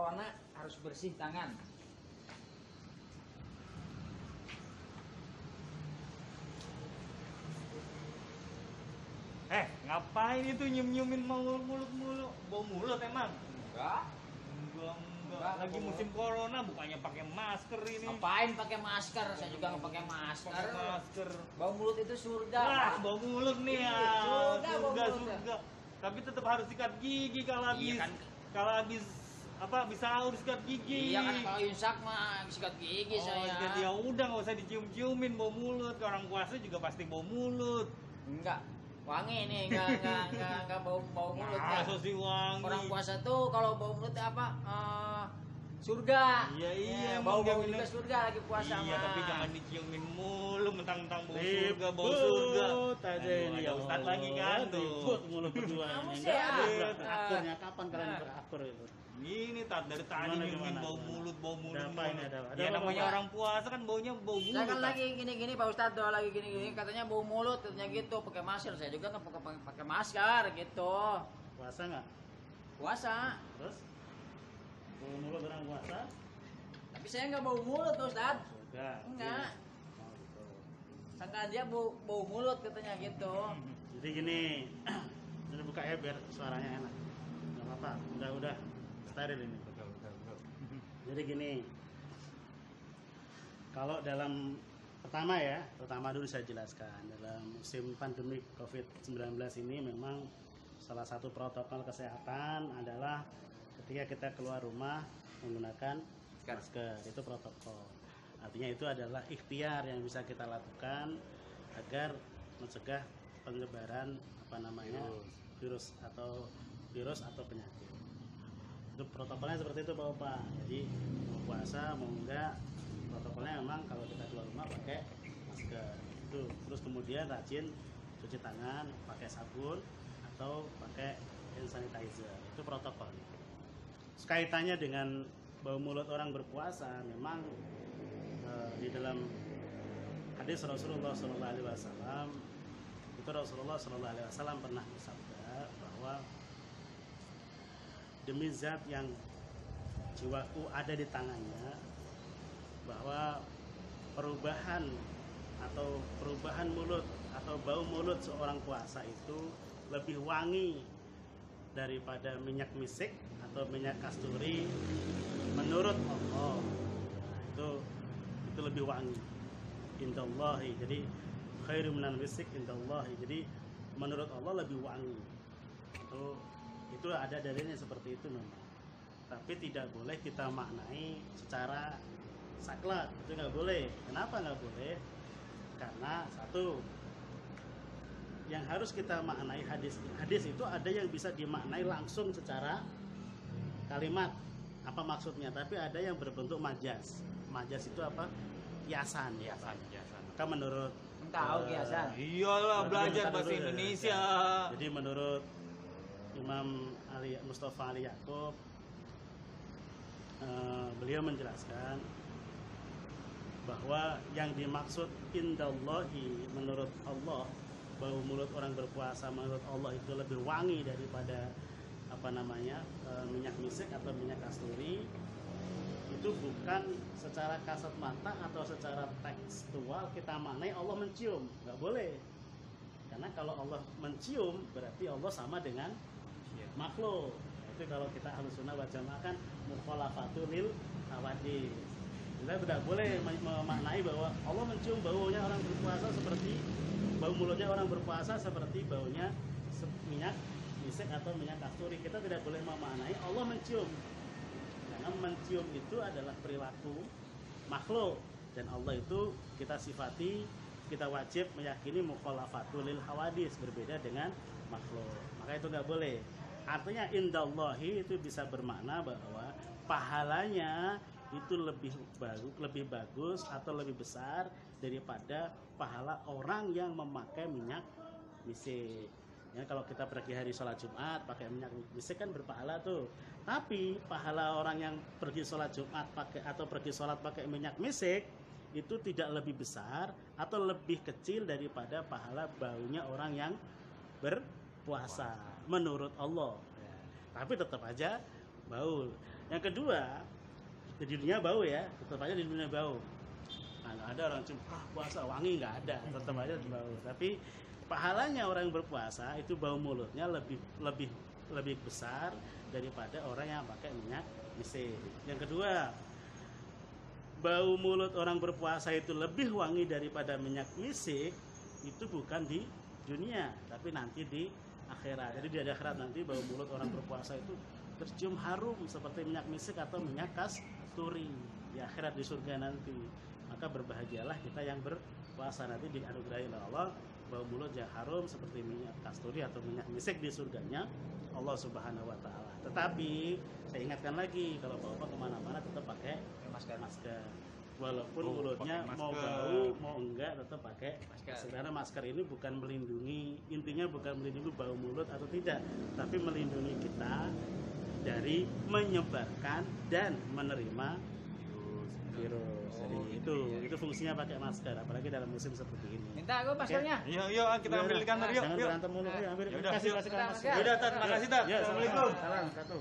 corona harus bersih tangan. Ngapain itu nyium-nyiumin mulut mulu? Bau mulut emang? Enggak. Enggak. Lagi musim corona bukannya pakai masker ini. Ngapain pakai masker? Saya juga nggak pakai masker. Pakai masker. Bau mulut itu surga. Nah, bau mulut nih ya. Surga. Tapi tetap harus sikat gigi kalau habis. Iya kan. Kalau habis habis sahur sikat gigi. Iya kan, kalau imsak mah sikat gigi saya. Ya udah, nggak usah dicium-ciumin bau mulut. Orang puasa juga pasti bau mulut. Enggak. Wangi nih, enggak bau mulut. Masa sih wangi? Orang puasa tuh kalau bau mulut apa? Surga. Iya, bau juga surga lagi puasa. Iya, tapi jangan diciumin mulu, mentang-mentang bau surga, bau surga. Ini ada Ustad lagi kan tuh. Ribut mulut berdua ini. Enggak ada akurnya, kapan kalian berakur itu? Ini dari tadi nyiumin bau mulut. Apa ini ada? Ya namanya orang puasa kan baunya bau mulut. Saya kan lagi gini-gini Pak Ustadz doa lagi gini-gini katanya bau mulut katanya gitu, pakai masker. Saya juga nggak pakai masker gitu. Puasa nggak? Puasa. Terus? Bau mulut orang puasa? Tapi saya nggak bau mulut Pak Ustadz. Enggak. Sangka dia bau mulut katanya gitu. Jadi gini, ini buka ya biar suaranya enak. Nggak apa-apa, udah steril ini. Jadi gini, kalau dalam pertama dulu saya jelaskan, dalam musim pandemi COVID-19 ini memang salah satu protokol kesehatan adalah ketika kita keluar rumah menggunakan masker, itu protokol. Artinya itu adalah ikhtiar yang bisa kita lakukan agar mencegah penyebaran virus atau penyakit. Itu protokolnya seperti itu Bapak. Jadi mau puasa mau enggak, protokolnya memang kalau kita keluar rumah pakai masker. Itu terus kemudian rajin cuci tangan pakai sabun atau pakai hand sanitizer. Itu protokol. Kaitannya dengan bau mulut orang berpuasa, memang di dalam hadis Rasulullah SAW itu Rasulullah SAW pernah bersabda bahwa demi zat yang jiwaku ada di tangannya, bahwa perubahan mulut atau bau mulut seorang puasa itu lebih wangi daripada minyak misik atau minyak kasturi menurut Allah. Nah, itu lebih wangi indallahi. Jadi khairu minal misik indallahi. Jadi menurut Allah lebih wangi. Itu ada dalilnya seperti itu memang. Tapi tidak boleh kita maknai secara saklek. Itu nggak boleh. Kenapa nggak boleh? Karena satu, yang harus kita maknai hadis itu ada yang bisa dimaknai langsung secara kalimat apa maksudnya, tapi ada yang berbentuk majas. Majas itu apa? Kiasan. Maka menurut kiasan. Iyalah, belajar bahasa Indonesia. Jadi menurut Imam Mustafa Ali Yaakob, beliau menjelaskan bahwa yang dimaksud indallahi menurut Allah, bau mulut orang berpuasa menurut Allah itu lebih wangi daripada minyak misik atau minyak kasturi, itu bukan secara kasat mata atau secara tekstual kita maknai Allah mencium, nggak boleh. Karena kalau Allah mencium berarti Allah sama dengan makhluk. Itu kalau kita Ahlus Sunnah wal Jamaah kan mukhalafatul lil hawadits. Kita tidak boleh memaknai bahwa Allah mencium baunya orang berpuasa seperti bau mulutnya orang berpuasa seperti baunya minyak misik atau minyak kasturi. Kita tidak boleh memaknai Allah mencium. Karena mencium itu adalah perilaku makhluk, dan Allah itu kita sifati, kita wajib meyakini mukhalafatul lil hawadits, berbeda dengan makhluk. Maka itu nggak boleh. Artinya indallahi itu bisa bermakna bahwa pahalanya itu lebih bagus atau lebih besar daripada pahala orang yang memakai minyak misik. Ya, kalau kita pergi hari sholat Jumat pakai minyak misik kan berpahala tuh. Tapi pahala orang yang pergi sholat Jumat pergi sholat pakai minyak misik itu tidak lebih besar atau lebih kecil daripada pahala baunya orang yang berpuasa menurut Allah. Ya, tapi tetap aja bau. Yang kedua, di dunia bau ya, tetap aja di dunia bau. Nah, nggak ada orang cium puasa wangi, nggak ada, tetap aja bau. Tapi pahalanya orang yang berpuasa itu bau mulutnya lebih besar daripada orang yang pakai minyak misik. Yang kedua, bau mulut orang berpuasa itu lebih wangi daripada minyak misik, itu bukan di dunia, tapi nanti di akhirat. Jadi di akhirat nanti bau mulut orang berpuasa itu tercium harum seperti minyak misik atau minyak kasturi di akhirat di surga nanti. Maka berbahagialah kita yang berpuasa, nanti dianugerahi oleh Allah bau mulut yang harum seperti minyak kasturi atau minyak misik di surganya Allah Subhanahu wa taala. Tetapi saya ingatkan lagi, kalau Bapak kemana-mana tetap pakai masker. Walaupun mulutnya mau bau mau enggak tetap pakai masker. Karena masker ini bukan melindungi, intinya bukan melindungi bau mulut atau tidak, tapi melindungi kita dari menyebarkan dan menerima virus. Jadi itu fungsinya pakai masker, apalagi dalam musim seperti ini. Minta aku maskernya. Yuk, kita ambil di kantor yuk. Jangan berantem mulu. Ayo, ambil. Yaudah, Kasih yuk. masker. Yaudah, Tat, makasih Tat. Ya, Assalamualaikum. Salam satu.